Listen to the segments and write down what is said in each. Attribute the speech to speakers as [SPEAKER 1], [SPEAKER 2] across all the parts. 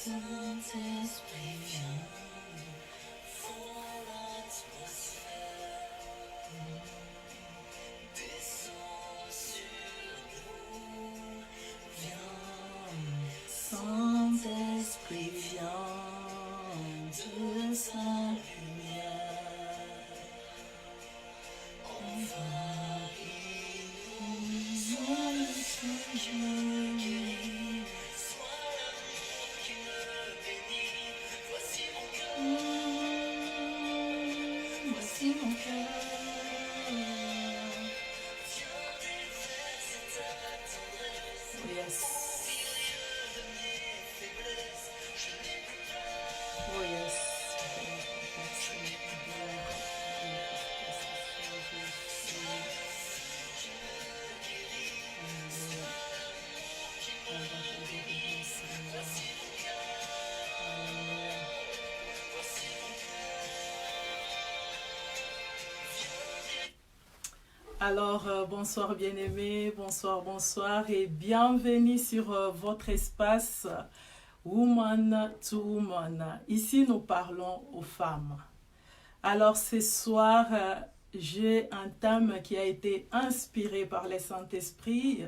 [SPEAKER 1] Saint-Esprit, viens, fond l'atmosphère, descends sur nous, viens, Saint-Esprit, viens, de sa lumière, envahis-nous, le Saint-Jésus. Voici mon cœur. Oh yes. Oh yes. Alors, bonsoir bien-aimés, bonsoir et bienvenue sur votre espace Woman to Woman. Ici, nous parlons aux femmes. Alors, ce soir, j'ai un thème qui a été inspiré par le Saint-Esprit.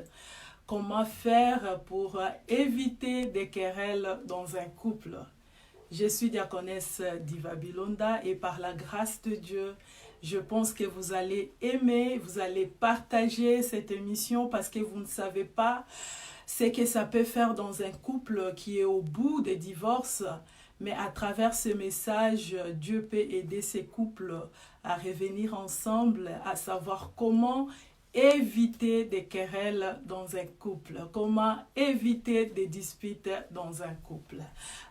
[SPEAKER 1] Comment faire pour éviter des querelles dans un couple? Je suis diaconesse Diva Bilonda et par la grâce de Dieu, je pense que vous allez aimer, vous allez partager cette émission parce que vous ne savez pas ce que ça peut faire dans un couple qui est au bout des divorces. Mais à travers ce message, Dieu peut aider ces couples à revenir ensemble, à savoir comment éviter des querelles dans un couple, comment éviter des disputes dans un couple.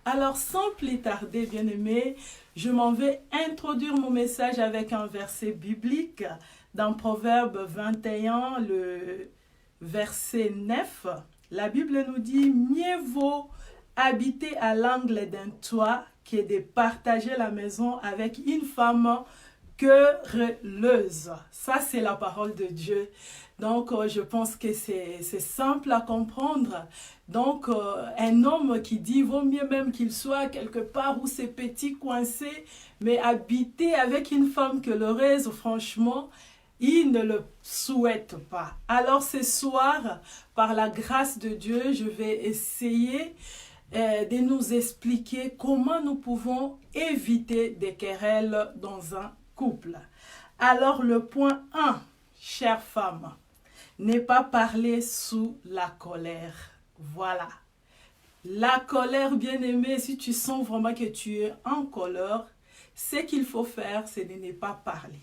[SPEAKER 1] Alors, sans plus tarder, bien-aimés, je m'en vais introduire mon message avec un verset biblique dans Proverbe 21, le verset 9. La Bible nous dit « Mieux vaut habiter à l'angle d'un toit que de partager la maison avec une femme querelleuse. » Ça, c'est la parole de Dieu. Donc, je pense que c'est simple à comprendre. Donc, un homme qui dit, vaut mieux même qu'il soit quelque part où c'est petit, coincé, mais habiter avec une femme querelleuse, franchement, il ne le souhaite pas. Alors, ce soir, par la grâce de Dieu, je vais essayer de nous expliquer comment nous pouvons éviter des querelles dans un couple. Alors, le point 1, chères femmes, n'est pas parler sous la colère. Voilà. La colère, bien-aimée, si tu sens vraiment que tu es en colère, ce qu'il faut faire, c'est de ne pas parler.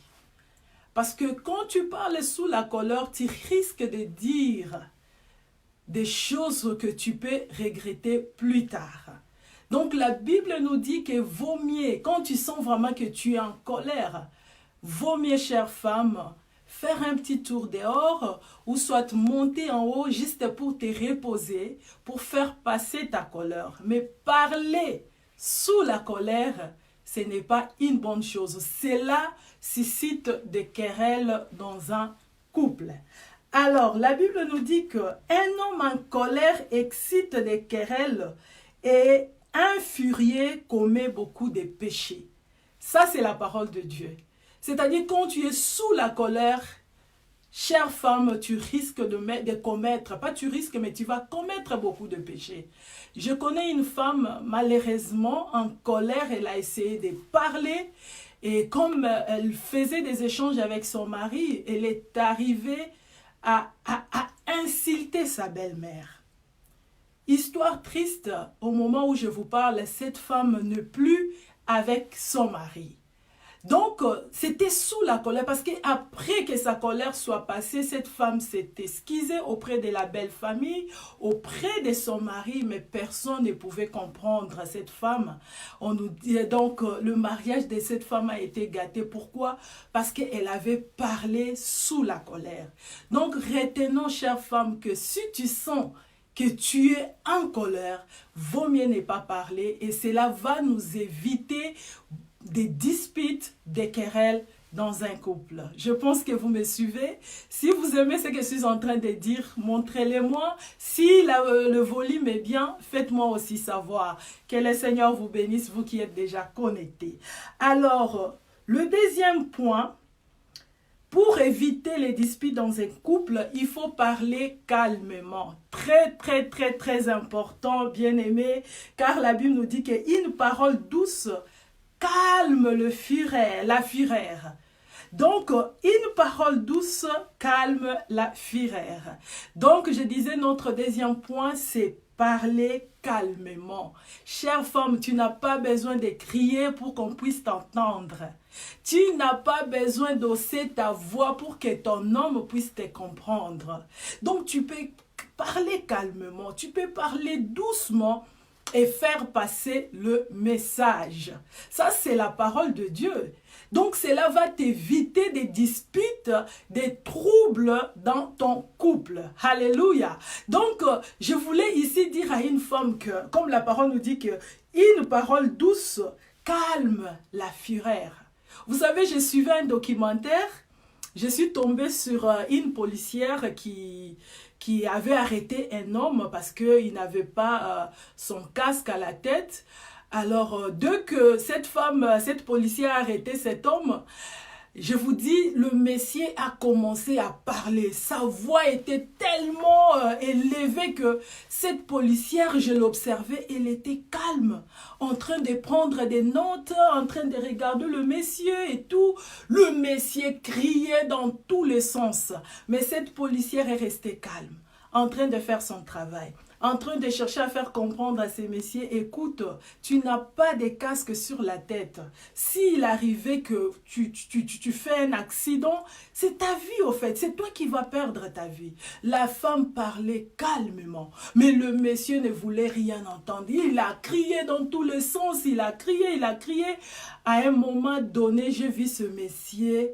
[SPEAKER 1] Parce que quand tu parles sous la colère, tu risques de dire des choses que tu peux regretter plus tard. Donc la Bible nous dit que vaut mieux, quand tu sens vraiment que tu es en colère, vaut mieux, chère femme, faire un petit tour dehors ou soit monter en haut juste pour te reposer, pour faire passer ta colère. Mais parler sous la colère, ce n'est pas une bonne chose. Cela suscite des querelles dans un couple. Alors, la Bible nous dit qu'un homme en colère excite des querelles et un furieux commet beaucoup de péchés. Ça, c'est la parole de Dieu. C'est-à-dire, quand tu es sous la colère, chère femme, tu risques de commettre, pas tu risques, mais tu vas commettre beaucoup de péchés. Je connais une femme, malheureusement, en colère, elle a essayé de parler, et comme elle faisait des échanges avec son mari, elle est arrivée à insulter sa belle-mère. Histoire triste, au moment où je vous parle, cette femme n'est plus avec son mari. Donc, c'était sous la colère, parce qu'après que sa colère soit passée, cette femme s'est excusée auprès de la belle famille, auprès de son mari, mais personne ne pouvait comprendre cette femme. On nous dit donc, le mariage de cette femme a été gâté. Pourquoi? Parce qu'elle avait parlé sous la colère. Donc, retenons, chère femme, que si tu sens que tu es en colère, vaut mieux ne pas parler, et cela va nous éviter des disputes, des querelles dans un couple. Je pense que vous me suivez. Si vous aimez ce que je suis en train de dire, montrez-le-moi. Si le volume est bien, faites-moi aussi savoir. Que le Seigneur vous bénisse, vous qui êtes déjà connectés. Alors, le deuxième point, pour éviter les disputes dans un couple, il faut parler calmement. Très, très, très, très important, bien aimé, car la Bible nous dit qu'une parole douce calme la fureur. Donc, une parole douce calme la fureur. Donc, je disais, notre deuxième point, c'est parler calmement. Chère femme, tu n'as pas besoin de crier pour qu'on puisse t'entendre. Tu n'as pas besoin d'hausser ta voix pour que ton homme puisse te comprendre. Donc, tu peux parler calmement, tu peux parler doucement et faire passer le message. Ça, c'est la parole de Dieu. Donc, cela va t'éviter des disputes, des troubles dans ton couple. Alléluia. Donc, je voulais ici dire à une femme que, comme la parole nous dit que une parole douce calme la fureur. Vous savez, je suivais un documentaire, je suis tombée sur une policière qui avait arrêté un homme parce qu'il n'avait pas son casque à la tête. Alors, dès que cette policière a arrêté cet homme, je vous dis, le monsieur a commencé à parler. Sa voix était tellement élevée que cette policière, je l'observais, elle était calme, en train de prendre des notes, en train de regarder le monsieur et tout. Le monsieur criait dans tous les sens. Mais cette policière est restée calme, en train de faire son travail, en train de chercher à faire comprendre à ces messieurs, écoute, tu n'as pas de casque sur la tête. S'il arrivait que tu fais un accident, c'est ta vie au fait, c'est toi qui vas perdre ta vie. La femme parlait calmement, mais le monsieur ne voulait rien entendre. Il a crié dans tous les sens, il a crié. À un moment donné, j'ai vu ce monsieur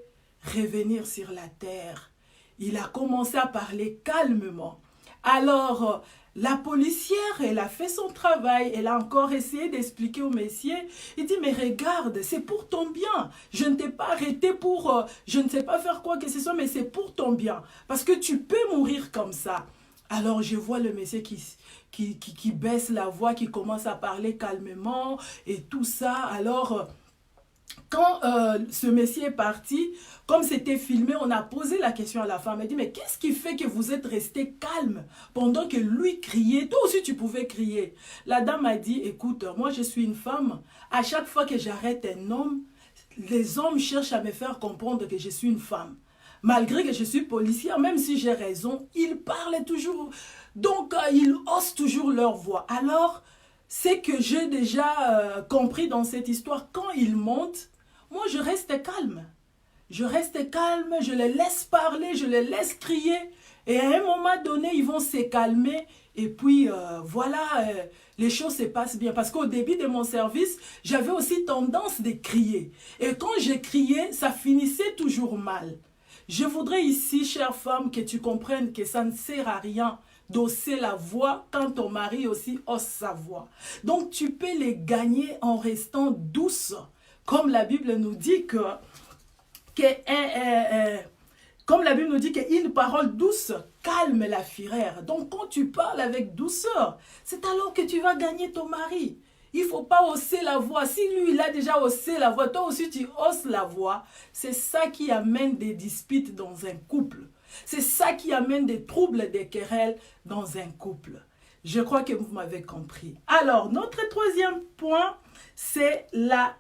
[SPEAKER 1] revenir sur la terre. Il a commencé à parler calmement. Alors, la policière, elle a fait son travail, elle a encore essayé d'expliquer au messieurs. Il dit, mais regarde, c'est pour ton bien. Je ne t'ai pas arrêté pour, je ne sais pas faire quoi que ce soit, mais c'est pour ton bien. Parce que tu peux mourir comme ça. Alors, je vois le monsieur qui baisse la voix, qui commence à parler calmement et tout ça. Alors, quand ce monsieur est parti, comme c'était filmé, on a posé la question à la femme. Elle dit, mais qu'est-ce qui fait que vous êtes resté calme pendant que lui criait? Toi aussi, tu pouvais crier. La dame a dit, écoute, moi, je suis une femme. À chaque fois que j'arrête un homme, les hommes cherchent à me faire comprendre que je suis une femme. Malgré que je suis policière, même si j'ai raison, ils parlent toujours. Donc, ils haussent toujours leur voix. Alors, c'est que j'ai déjà compris dans cette histoire, quand ils montent, moi, je reste calme. Je reste calme, je les laisse parler, je les laisse crier. Et à un moment donné, ils vont se calmer. Et puis, voilà, les choses se passent bien. Parce qu'au début de mon service, j'avais aussi tendance de crier. Et quand je criais, ça finissait toujours mal. Je voudrais ici, chère femme, que tu comprennes que ça ne sert à rien d'hausser la voix quand ton mari aussi hausse sa voix. Donc, tu peux les gagner en restant douce. Comme la Bible nous dit comme la Bible nous dit qu'une parole douce calme la fureur. Donc, quand tu parles avec douceur, c'est alors que tu vas gagner ton mari. Il ne faut pas hausser la voix. Si lui, il a déjà haussé la voix, toi aussi, tu hausses la voix. C'est ça qui amène des disputes dans un couple. C'est ça qui amène des troubles, des querelles dans un couple. Je crois que vous m'avez compris. Alors, notre troisième point, c'est la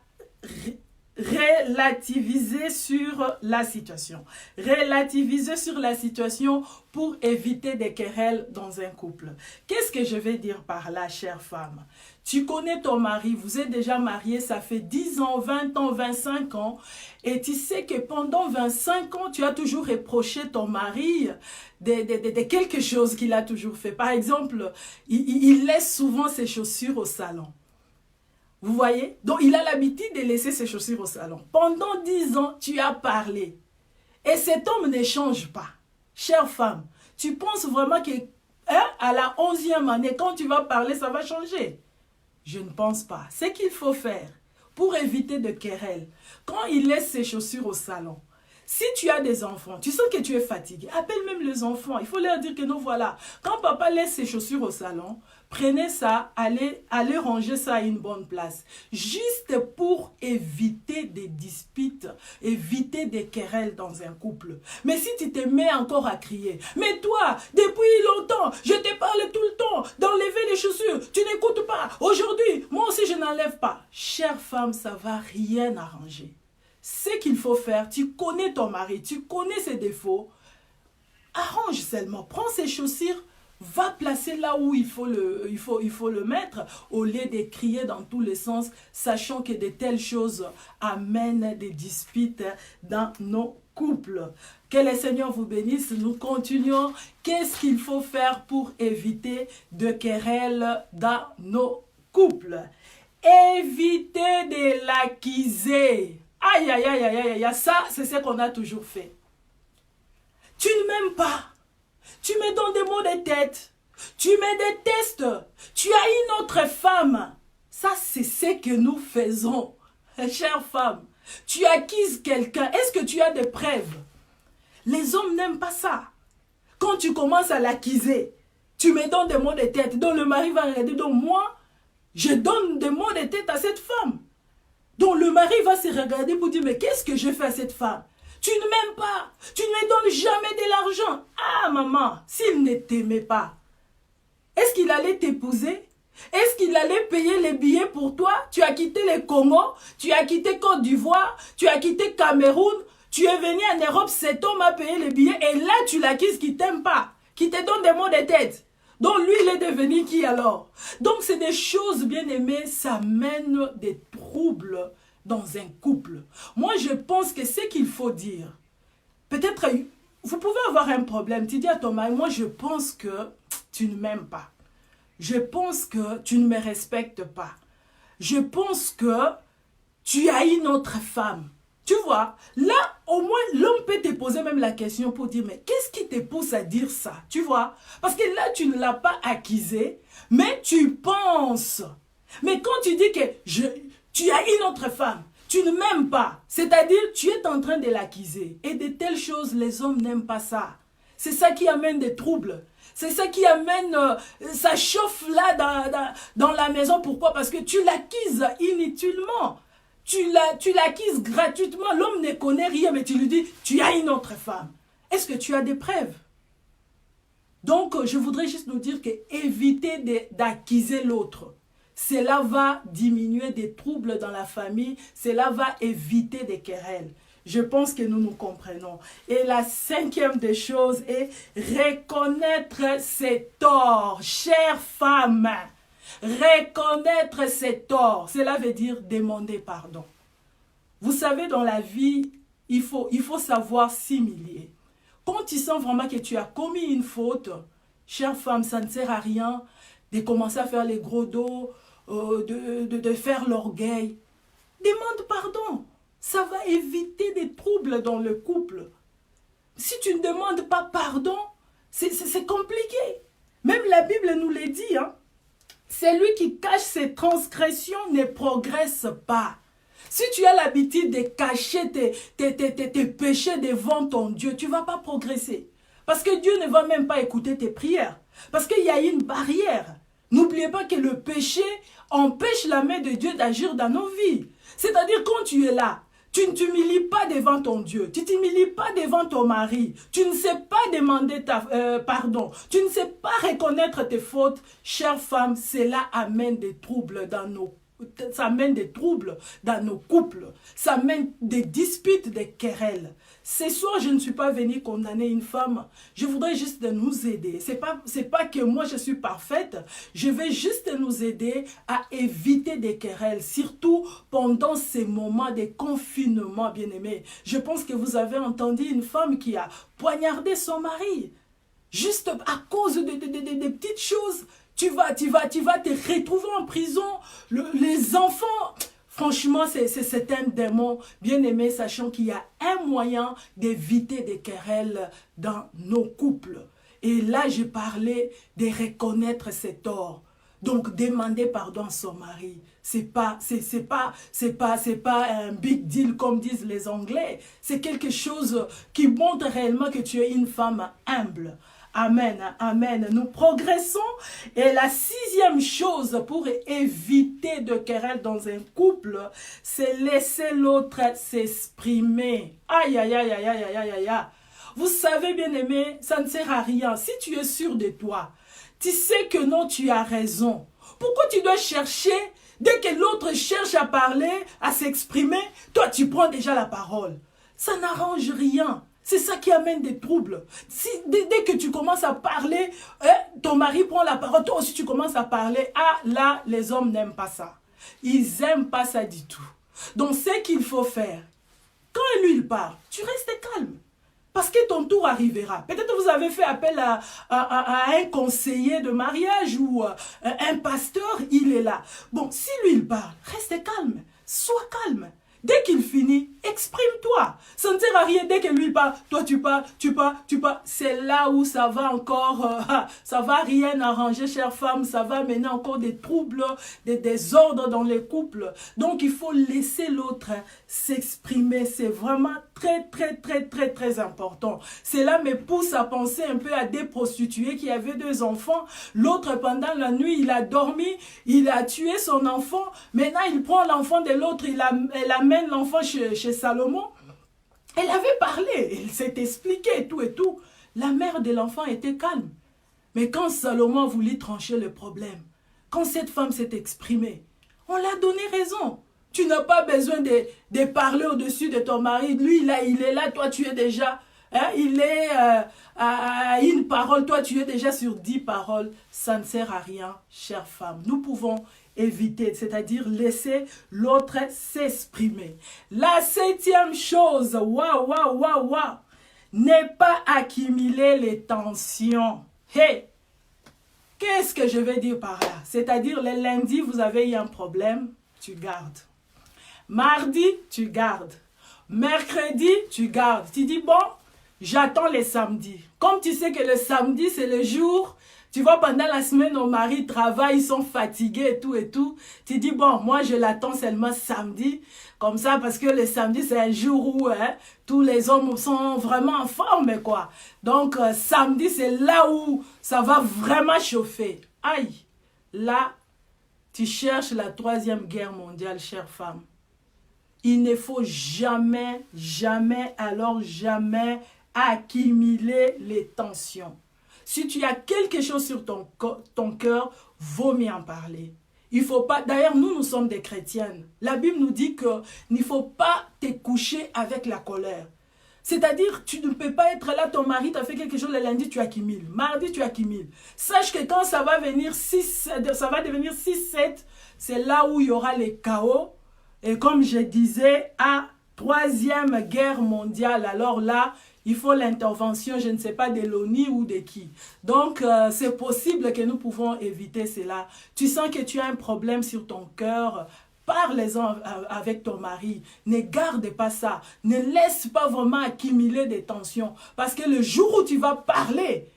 [SPEAKER 1] relativiser sur la situation. Relativiser sur la situation pour éviter des querelles dans un couple. Qu'est-ce que je vais dire par là, chère femme? Tu connais ton mari, vous êtes déjà marié, ça fait 10 ans, 20 ans, 25 ans, et tu sais que pendant 25 ans, tu as toujours reproché ton mari de quelque chose qu'il a toujours fait. Par exemple, il laisse souvent ses chaussures au salon. Vous voyez? Donc, il a l'habitude de laisser ses chaussures au salon. Pendant 10 ans, tu as parlé. Et cet homme ne change pas. Chère femme, tu penses vraiment que à la 11e année, quand tu vas parler, ça va changer? Je ne pense pas. Ce qu'il faut faire pour éviter de querelles. Quand il laisse ses chaussures au salon, si tu as des enfants, tu sens que tu es fatigué, appelle même les enfants. Il faut leur dire que nous voilà. Quand papa laisse ses chaussures au salon, prenez ça, allez ranger ça à une bonne place. Juste pour éviter des disputes, éviter des querelles dans un couple. Mais si tu te mets encore à crier, mais toi, depuis longtemps, je te parle tout le temps d'enlever les chaussures, tu n'écoutes pas. Aujourd'hui, moi aussi je n'enlève pas. Chère femme, ça ne va rien arranger. Ce qu'il faut faire, tu connais ton mari, tu connais ses défauts, arrange seulement, prends ses chaussures, va placer là où il faut le mettre, au lieu de crier dans tous les sens, sachant que de telles choses amènent des disputes dans nos couples. Que le Seigneur vous bénisse, nous continuons. Qu'est-ce qu'il faut faire pour éviter de querelles dans nos couples? Éviter de l'accuser. Aïe, aïe, aïe, aïe, aïe, ça, c'est ce qu'on a toujours fait. Tu ne m'aimes pas. Tu me donnes des maux de tête. Tu me détestes. Tu as une autre femme. Ça, c'est ce que nous faisons. Chère femme, tu acquises quelqu'un. Est-ce que tu as des preuves? Les hommes n'aiment pas ça. Quand tu commences à l'acquiser, tu me donnes des maux de tête. Donc le mari va regarder. Donc moi, je donne des maux de tête à cette femme. Donc le mari va se regarder pour dire, mais qu'est-ce que je fais à cette femme? Tu ne m'aimes pas, tu ne me donnes jamais de l'argent. Ah maman, s'il ne t'aimait pas, est-ce qu'il allait t'épouser? Est-ce qu'il allait payer les billets pour toi? Tu as quitté le Congo, tu as quitté Côte d'Ivoire, tu as quitté Cameroun, tu es venu en Europe, cet homme a payé les billets et là tu l'acquises qui ne t'aime pas, qui te donne des maux de tête. Donc lui, il est devenu qui alors? Donc c'est des choses, bien aimées, ça mène des troubles dans un couple. Moi, je pense que ce qu'il faut dire, peut-être, vous pouvez avoir un problème. Tu dis à ton mari, moi, je pense que tu ne m'aimes pas. Je pense que tu ne me respectes pas. Je pense que tu as une autre femme. Tu vois, là, au moins, l'homme peut te poser même la question pour dire, mais qu'est-ce qui te pousse à dire ça? Tu vois, parce que là, tu ne l'as pas accusé, mais tu penses. Mais quand tu dis que tu as une autre femme, tu ne m'aimes pas, c'est-à-dire, tu es en train de l'accuser. Et de telles choses, les hommes n'aiment pas ça. C'est ça qui amène des troubles. C'est ça qui amène, ça chauffe là dans la maison. Pourquoi? Parce que tu l'accuses inutilement. Tu l'acquises gratuitement, l'homme ne connaît rien, mais tu lui dis, tu as une autre femme. Est-ce que tu as des preuves? Donc, je voudrais juste nous dire que éviter d'accuser l'autre, cela va diminuer des troubles dans la famille, cela va éviter des querelles. Je pense que nous nous comprenons. Et la cinquième des choses est reconnaître ses torts. Chère femme, reconnaître ses torts, cela veut dire demander pardon. Vous savez, dans la vie, il faut savoir s'humilier. Quand tu sens vraiment que tu as commis une faute, chère femme, ça ne sert à rien de commencer à faire les gros dos, de faire l'orgueil. Demande pardon. Ça va éviter des troubles dans le couple. Si tu ne demandes pas pardon, c'est compliqué. Même la Bible nous le dit, hein. Celui qui cache ses transgressions ne progresse pas. Si tu as l'habitude de cacher tes péchés devant ton Dieu, tu ne vas pas progresser. Parce que Dieu ne va même pas écouter tes prières. Parce qu'il y a une barrière. N'oubliez pas que le péché empêche la main de Dieu d'agir dans nos vies. C'est-à-dire quand tu es là, tu ne t'humilies pas devant ton Dieu. Tu ne t'humilies pas devant ton mari. Tu ne sais pas demander pardon. Tu ne sais pas reconnaître tes fautes. Chère femme, cela amène des troubles dans nos ça amène des troubles dans nos couples. Ça amène des disputes, des querelles. Ce soir, je ne suis pas venue condamner une femme. Je voudrais juste nous aider. C'est pas que moi je suis parfaite. Je vais juste nous aider à éviter des querelles. Surtout pendant ces moments de confinement, bien-aimés. Je pense que vous avez entendu une femme qui a poignardé son mari. Juste à cause de petites choses. Tu vas te retrouver en prison. Les enfants, franchement, c'est un démon. Bien aimé, sachant qu'il y a un moyen d'éviter des querelles dans nos couples. Et là, j'ai parlé de reconnaître ses torts. Donc, demander pardon à son mari, c'est pas un big deal comme disent les Anglais. C'est quelque chose qui montre réellement que tu es une femme humble. Amen, amen. Nous progressons. Et la sixième chose pour éviter de querelle dans un couple, c'est laisser l'autre s'exprimer. Aïe, aïe, aïe, aïe, aïe, aïe, aïe, aïe. Vous savez, bien-aimé, ça ne sert à rien. Si tu es sûr de toi, tu sais que non, tu as raison. Pourquoi tu dois chercher, dès que l'autre cherche à parler, à s'exprimer, toi tu prends déjà la parole. Ça n'arrange rien. C'est ça qui amène des troubles. Dès que tu commences à parler, ton mari prend la parole, toi aussi tu commences à parler. Ah là, les hommes n'aiment pas ça. Ils n'aiment pas ça du tout. Donc ce qu'il faut faire, quand lui il parle, tu restes calme. Parce que ton tour arrivera. Peut-être vous avez fait appel à un conseiller de mariage ou un pasteur, il est là. Bon, si lui il parle, reste calme, sois calme. Dès qu'il finit, exprime-toi. Ça ne sert à rien dès que lui parle. Toi, tu parles. C'est là où ça va encore, ça va rien arranger, chère femme. Ça va mener encore des troubles, des désordres dans les couples. Donc, il faut laisser l'autre s'exprimer. C'est vraiment très important. Cela me pousse à penser un peu à des prostituées qui avaient 2 enfants. L'autre, pendant la nuit, il a dormi, il a tué son enfant. Maintenant, il prend l'enfant de l'autre, elle amène l'enfant chez Salomon. Elle avait parlé, elle s'est expliqué et tout. La mère de l'enfant était calme. Mais quand Salomon voulait trancher le problème, quand cette femme s'est exprimée, on l'a donné raison. Tu n'as pas besoin de parler au-dessus de ton mari. Lui, il est là, toi, tu es déjà... il est à une parole, toi, tu es déjà sur 10 paroles. Ça ne sert à rien, chère femme. Nous pouvons éviter, c'est-à-dire laisser l'autre s'exprimer. La 7e chose, waouh, n'est pas accumuler les tensions. Hey! Qu'est-ce que je vais dire par là? C'est-à-dire, le lundi, vous avez eu un problème, tu gardes. Mardi, tu gardes. Mercredi, tu gardes. Tu dis, bon, j'attends les samedis. Comme tu sais que le samedi, c'est le jour, tu vois, pendant la semaine, nos maris travaillent, ils sont fatigués et tout. Tu dis, bon, moi, je l'attends seulement samedi. Comme ça, parce que le samedi, c'est un jour où tous les hommes sont vraiment en forme, quoi. Donc, samedi, c'est là où ça va vraiment chauffer. Aïe, là, tu cherches la 3e guerre mondiale, chère femme. Il ne faut jamais accumuler les tensions. Si tu as quelque chose sur ton cœur, vaut mieux en parler. Il faut pas. D'ailleurs, nous sommes des chrétiennes. La Bible nous dit qu'il ne faut pas te coucher avec la colère. C'est-à-dire, tu ne peux pas être là, ton mari t'a fait quelque chose le lundi, tu accumules. Mardi, tu accumules. Sache que quand ça va devenir 6-7, c'est là où il y aura les chaos. Et comme je disais, à 3e guerre mondiale, alors là, il faut l'intervention, je ne sais pas, de l'ONU ou de qui. Donc, c'est possible que nous pouvons éviter cela. Tu sens que tu as un problème sur ton cœur, parle-en avec ton mari. Ne garde pas ça. Ne laisse pas vraiment accumuler des tensions. Parce que le jour où tu vas parler,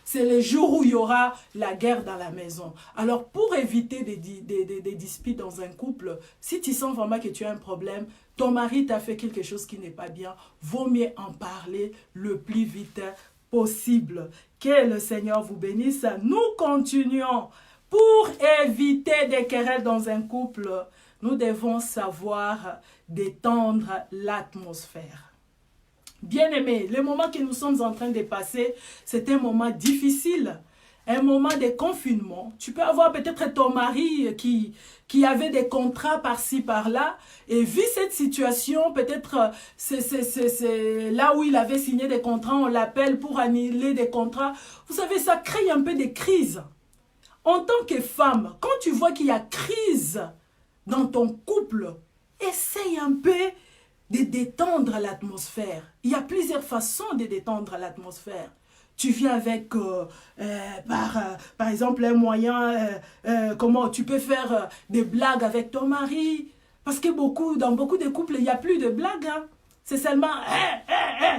[SPEAKER 1] c'est le jour où il y aura la guerre dans la maison. Alors, pour éviter des disputes dans un couple, si tu sens vraiment que tu as un problème, ton mari t'a fait quelque chose qui n'est pas bien, vaut mieux en parler le plus vite possible. Que le Seigneur vous bénisse. Nous continuons. Pour éviter des querelles dans un couple, nous devons savoir détendre l'atmosphère. Bien-aimés, le moment que nous sommes en train de passer, c'est un moment difficile, un moment de confinement. Tu peux avoir peut-être ton mari qui avait des contrats par-ci, par-là, et vu cette situation, peut-être c'est là où il avait signé des contrats, on l'appelle pour annuler des contrats. Vous savez, ça crée un peu des crises. En tant que femme, quand tu vois qu'il y a crise dans ton couple, essaye un peu de détendre l'atmosphère. Il y a plusieurs façons de détendre l'atmosphère. Tu viens avec, par exemple, un moyen, comment tu peux faire des blagues avec ton mari. Parce que dans beaucoup de couples, il n'y a plus de blagues. Hein. C'est seulement,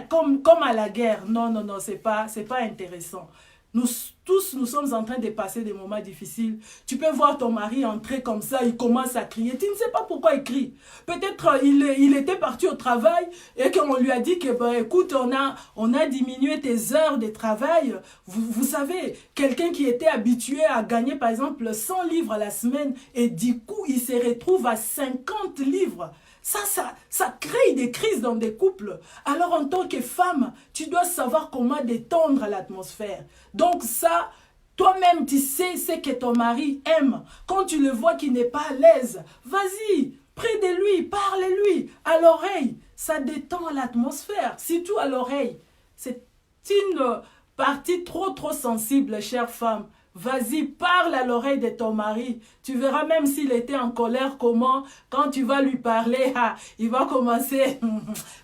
[SPEAKER 1] comme à la guerre. Non, c'est pas intéressant. Nous tous, nous sommes en train de passer des moments difficiles. Tu peux voir ton mari entrer comme ça, il commence à crier. Tu ne sais pas pourquoi il crie. Peut-être il était parti au travail et qu'on lui a dit que, ben, écoute, on a diminué tes heures de travail. Vous savez, quelqu'un qui était habitué à gagner, par exemple, 100 livres à la semaine et du coup, il se retrouve à 50 livres. Ça crée des crises dans des couples. Alors, en tant que femme, tu dois savoir comment détendre l'atmosphère. Donc ça, toi-même, tu sais ce que ton mari aime. Quand tu le vois qu'il n'est pas à l'aise, vas-y, près de lui, parle-lui à l'oreille. Ça détend l'atmosphère, surtout à l'oreille. C'est une partie trop sensible, chère femme. Vas-y, parle à l'oreille de ton mari. Tu verras même s'il était en colère comment, quand tu vas lui parler, il va commencer.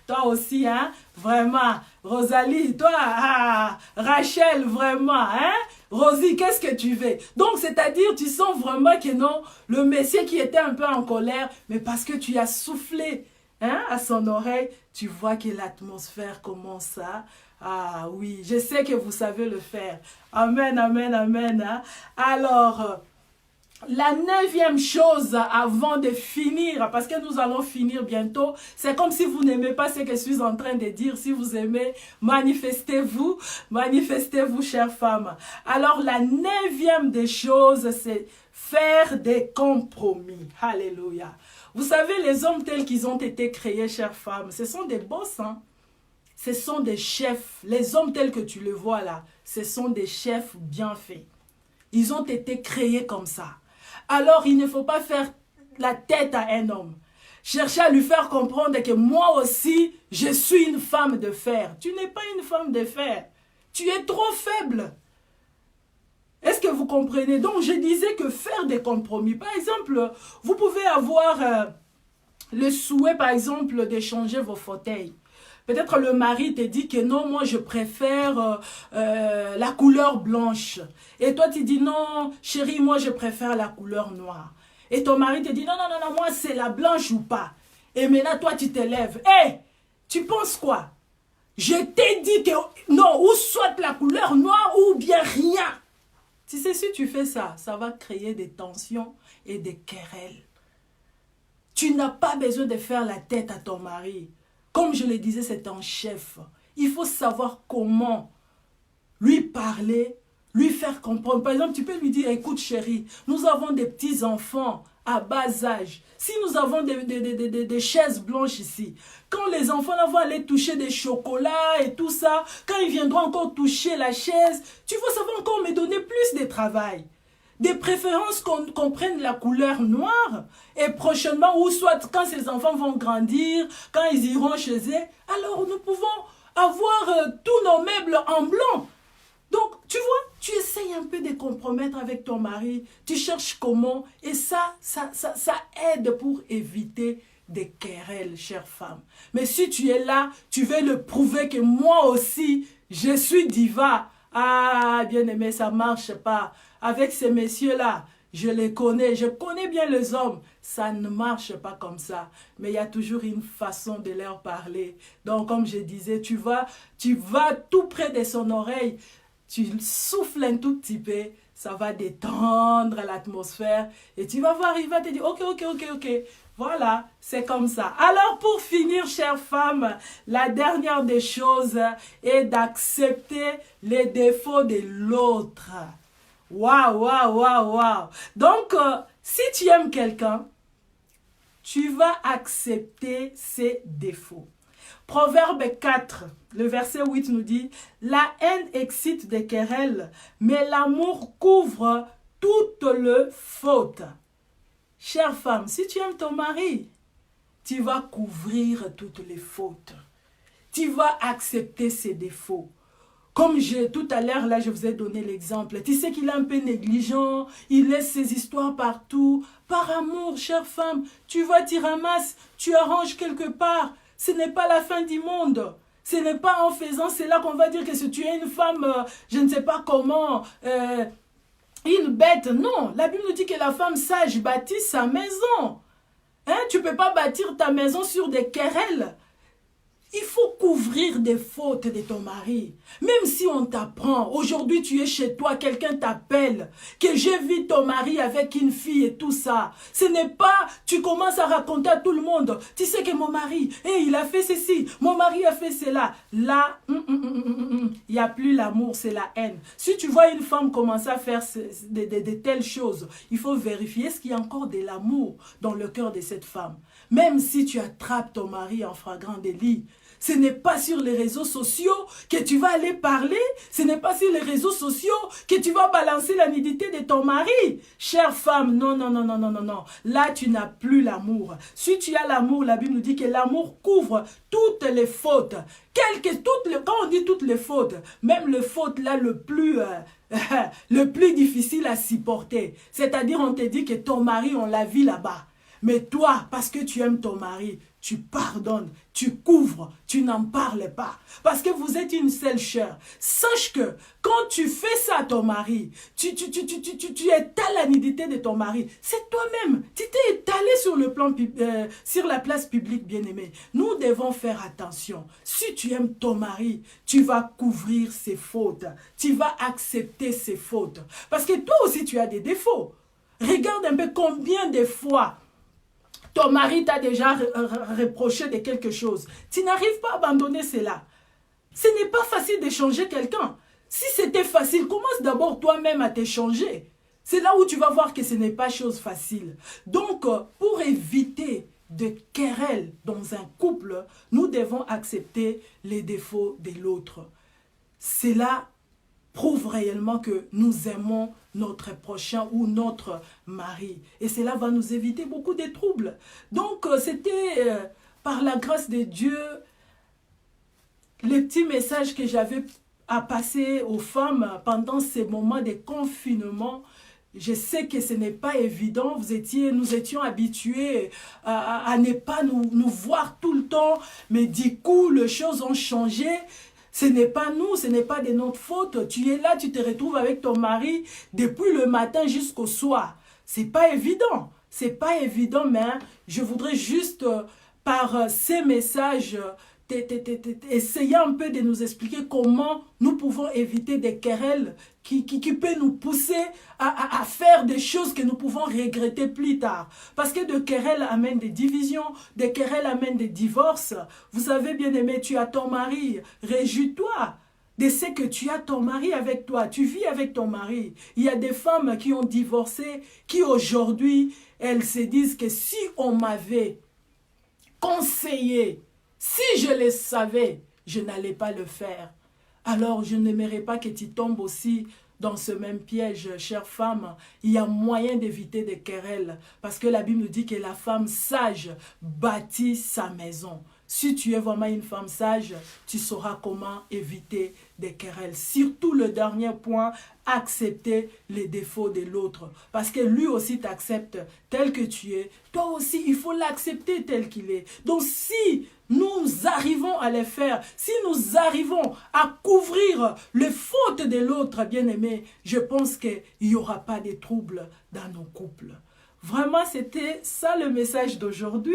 [SPEAKER 1] Toi aussi, hein, vraiment. Rosalie, toi, Rachel, vraiment, hein. Rosie, qu'est-ce que tu veux? Donc, c'est-à-dire, tu sens vraiment que non, le monsieur qui était un peu en colère, mais parce que tu as soufflé, hein, à son oreille, tu vois que l'atmosphère commence à... Ah oui, je sais que vous savez le faire. Amen, amen, amen. Hein? Alors, la 9e chose avant de finir, parce que nous allons finir bientôt, c'est comme si vous n'aimez pas ce que je suis en train de dire. Si vous aimez, manifestez-vous, chère femme. Alors, la 9e des choses, c'est faire des compromis. Alléluia. Vous savez, les hommes tels qu'ils ont été créés, chère femme, ce sont des boss, hein? Ce sont des chefs. Les hommes tels que tu le vois là, ce sont des chefs bien faits. Ils ont été créés comme ça. Alors, il ne faut pas faire la tête à un homme. Chercher à lui faire comprendre que moi aussi, je suis une femme de fer. Tu n'es pas une femme de fer. Tu es trop faible. Est-ce que vous comprenez? Donc, je disais que faire des compromis. Par exemple, vous pouvez avoir le souhait, par exemple, d'échanger vos fauteuils. Peut-être le mari te dit que non, moi je préfère la couleur blanche. Et toi tu dis non, chérie, moi je préfère la couleur noire. Et ton mari te dit non, non, non, non, moi c'est la blanche ou pas. Et maintenant toi tu te lèves. Hé, tu penses quoi? Je t'ai dit que non, ou soit la couleur noire ou bien rien. Tu sais, si tu fais ça, ça va créer des tensions et des querelles. Tu n'as pas besoin de faire la tête à ton mari. Comme je le disais, c'est un chef. Il faut savoir comment lui parler, lui faire comprendre. Par exemple, tu peux lui dire, écoute chérie, nous avons des petits-enfants à bas âge. Si nous avons des chaises blanches ici, quand les enfants là vont aller toucher des chocolats et tout ça, quand ils viendront encore toucher la chaise, tu vois, ça va encore me donner plus de travail. Des préférences qu'on prenne la couleur noire et prochainement, ou soit quand ces enfants vont grandir, quand ils iront chez eux, alors nous pouvons avoir tous nos meubles en blanc. Donc, tu vois, tu essayes un peu de compromettre avec ton mari, tu cherches comment, et ça aide pour éviter des querelles, chère femme. Mais si tu es là, tu veux le prouver que moi aussi, je suis diva. Ah, bien-aimé, ça ne marche pas. Avec ces messieurs-là, je les connais, je connais bien les hommes. Ça ne marche pas comme ça. Mais il y a toujours une façon de leur parler. Donc, comme je disais, tu vas tout près de son oreille, tu souffles un tout petit peu, ça va détendre l'atmosphère. Et tu vas voir, il va te dire, ok. Voilà, c'est comme ça. Alors, pour finir, chère femme, la dernière des choses est d'accepter les défauts de l'autre. Waouh. Donc, si tu aimes quelqu'un, tu vas accepter ses défauts. Proverbe 4, le verset 8 nous dit, « La haine excite des querelles, mais l'amour couvre toutes les fautes. » Chère femme, si tu aimes ton mari, tu vas couvrir toutes les fautes. Tu vas accepter ses défauts. Comme tout à l'heure, là, je vous ai donné l'exemple. Tu sais qu'il est un peu négligent, il laisse ses histoires partout. Par amour, chère femme, tu vas t'y ramasses, tu arranges quelque part. Ce n'est pas la fin du monde. Ce n'est pas en faisant cela qu'on va dire que si tu es une femme, je ne sais pas comment, une bête. Non, la Bible nous dit que la femme sage bâtit sa maison. Hein? Tu ne peux pas bâtir ta maison sur des querelles. Il faut couvrir des fautes de ton mari. Même si on t'apprend, aujourd'hui tu es chez toi, quelqu'un t'appelle, que j'ai vu ton mari avec une fille et tout ça. Ce n'est pas, tu commences à raconter à tout le monde. Tu sais que mon mari, il a fait ceci, mon mari a fait cela. Là, il n'y a plus l'amour, c'est la haine. Si tu vois une femme commencer à faire de telles choses, il faut vérifier est-ce qu'il y a encore de l'amour dans le cœur de cette femme. Même si tu attrapes ton mari en flagrant délit, ce n'est pas sur les réseaux sociaux que tu vas aller parler. Ce n'est pas sur les réseaux sociaux que tu vas balancer la nudité de ton mari. Chère femme, non, non, non, non, non, non, non. Là, tu n'as plus l'amour. Si tu as l'amour, la Bible nous dit que l'amour couvre toutes les fautes. Quand on dit toutes les fautes, même les fautes là le plus difficile à supporter. C'est-à-dire, on te dit que ton mari, on l'a vu là-bas. Mais toi, parce que tu aimes ton mari, tu pardonnes, tu couvres, tu n'en parles pas. Parce que vous êtes une seule chair. Sache que quand tu fais ça à ton mari, tu étales la nudité de ton mari. C'est toi-même. Tu t'es étalé sur la place publique, bien-aimé. Nous devons faire attention. Si tu aimes ton mari, tu vas couvrir ses fautes. Tu vas accepter ses fautes. Parce que toi aussi, tu as des défauts. Regarde un peu combien de fois ton mari t'a déjà reproché de quelque chose. Tu n'arrives pas à abandonner cela. Ce n'est pas facile de changer quelqu'un. Si c'était facile, commence d'abord toi-même à te changer. C'est là où tu vas voir que ce n'est pas chose facile. Donc, pour éviter de querelles dans un couple, nous devons accepter les défauts de l'autre. Cela prouve réellement que nous aimons notre prochain ou notre mari. Et cela va nous éviter beaucoup de troubles. Donc, c'était par la grâce de Dieu, les petits messages que j'avais à passer aux femmes pendant ces moments de confinement. Je sais que ce n'est pas évident. Nous étions habitués à ne pas nous voir tout le temps. Mais du coup, les choses ont changé. Ce n'est pas nous, ce n'est pas de notre faute. Tu es là, tu te retrouves avec ton mari depuis le matin jusqu'au soir. C'est pas évident. C'est pas évident, mais je voudrais juste, par ces messages, essayer un peu de nous expliquer comment nous pouvons éviter des querelles qui peuvent nous pousser à faire des choses que nous pouvons regretter plus tard. Parce que des querelles amènent des divisions, des querelles amènent des divorces. Vous savez, bien aimé, tu as ton mari, réjouis-toi de ce que tu as ton mari avec toi, tu vis avec ton mari. Il y a des femmes qui ont divorcé, qui aujourd'hui, elles se disent que si on m'avait conseillé, si je le savais, je n'allais pas le faire. Alors, je n'aimerais pas que tu tombes aussi dans ce même piège, chère femme. Il y a moyen d'éviter des querelles. Parce que la Bible nous dit que la femme sage bâtit sa maison. Si tu es vraiment une femme sage, tu sauras comment éviter des querelles. Surtout le dernier point, accepter les défauts de l'autre. Parce que lui aussi t'accepte tel que tu es. Toi aussi, il faut l'accepter tel qu'il est. Donc si nous arrivons à les faire, si nous arrivons à couvrir les fautes de l'autre, bien-aimé, je pense qu'il n'y aura pas de troubles dans nos couples. Vraiment, c'était ça le message d'aujourd'hui.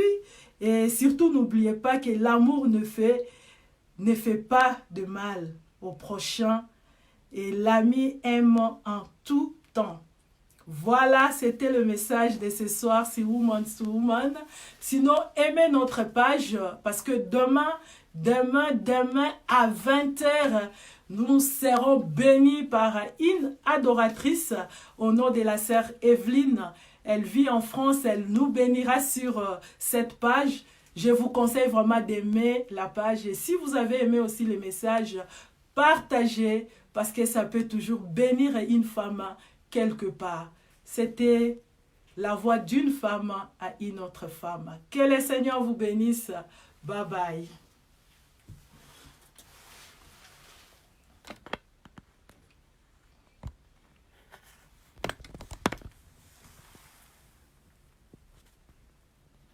[SPEAKER 1] Et surtout, n'oubliez pas que l'amour ne fait pas de mal au prochain. Et l'ami aime en tout temps. Voilà, c'était le message de ce soir sur Woman to Woman. Sinon, aimez notre page parce que demain à 20h, nous serons bénis par une adoratrice au nom de la sœur Evelyne. Elle vit en France, elle nous bénira sur cette page. Je vous conseille vraiment d'aimer la page. Et si vous avez aimé aussi les messages, partagez parce que ça peut toujours bénir une femme quelque part. C'était la voix d'une femme à une autre femme. Que le Seigneur vous bénisse. Bye bye.